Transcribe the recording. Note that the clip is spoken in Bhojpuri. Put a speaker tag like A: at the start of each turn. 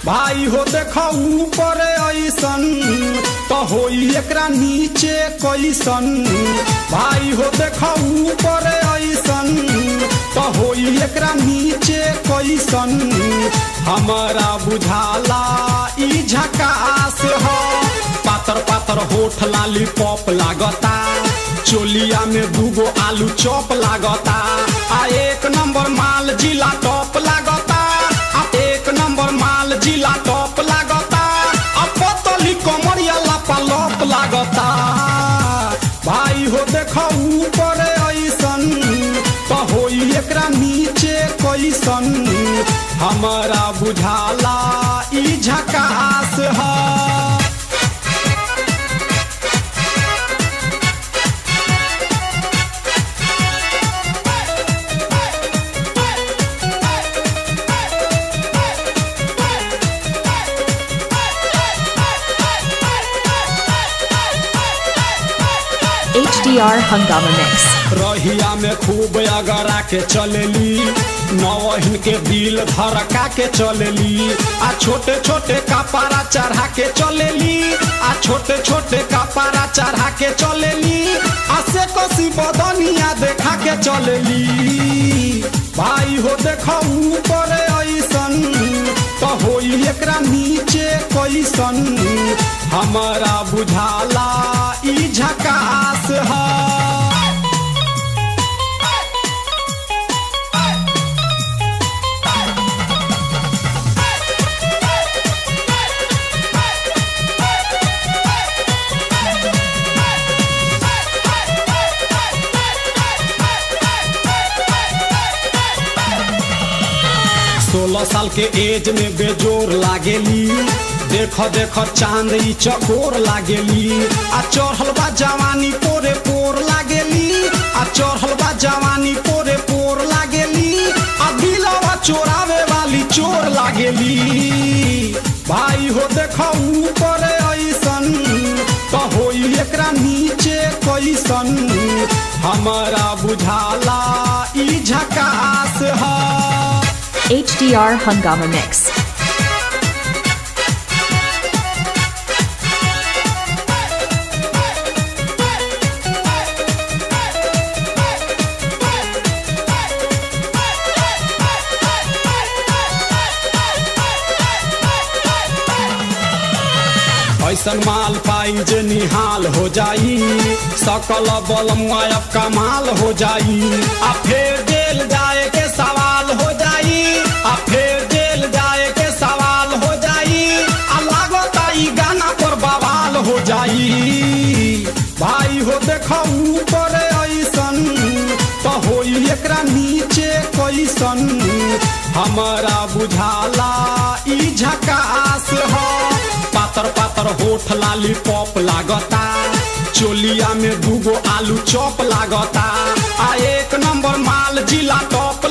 A: भाई हो देखो ऊपर ऐसन तो होई एकरा नीचे कैसन। भाई हो देखो ऊपर ऐसन तो होई एकरा नीचे कैसन। हमारा बुझाला ई झकास हो। पातर पातर होठ लाली पॉप लागता, चोलिया में दूगो आलू चॉप लागता। आ एक नंबर माल जिला टॉप लागता, आ एक नंबर माल जिला टॉप लागता। आ पतली कमरिया लापालोप लागता। भाई हो देखो ऊपर ऐसन तो होई एकरा नीचे कैसन। हमारा बुझाला ई झकास है।
B: HDR हंगामा मिक्स।
A: रहिया में खूब अगरा के चलेली, नवहिन के दिल धड़का के चलेली। आ छोटे छोटे कपड़ा चढ़ा के चलेली, आ छोटे छोटे कपड़ा चढ़ा के चलेली। आ से कोसी बदनिया देखा के चलेली। भाई हो देखो ऊपर ऐसन तो होई एकरा नीचे कैसन। हमारा बुझाला ई झकास है। सोलह साल के एज में बेजोर लागेली, देखो देखो चांद ई चकोर लागेली। आ चढ़ल बा जवानी पोरे पोर लागेली, आ चढ़ल बा जवानी पोरे पोर लागेली। आ दिलवा चोरावे वाली चोर लागेली। भाई हो देखो ऊपर ऐसन तो होई एकरा नीचे कैसन। हमारा बुझाला ई झकास है।
B: HDR हंगामा मिक्स।
A: ऐसन माल पाई जे निहाल हो जाई, सकल बल मुआयब कमाल हो जाई। आ फिर जेल जाए के सवाल हो जाई, आ फिर जेल जाए के सवाल हो जाई। आ लागता ई गाना पर बवाल हो जाई। भाई हो देखो ऊपर ऐसन तो होई एकरा नीचे कैसन। हमारा बुझाला ई झकास है। पातर पातर होठ लाली पॉप लागता, चोलिया में दूगो आलू चॉप लागता। आ एक नंबर माल जिला टॉप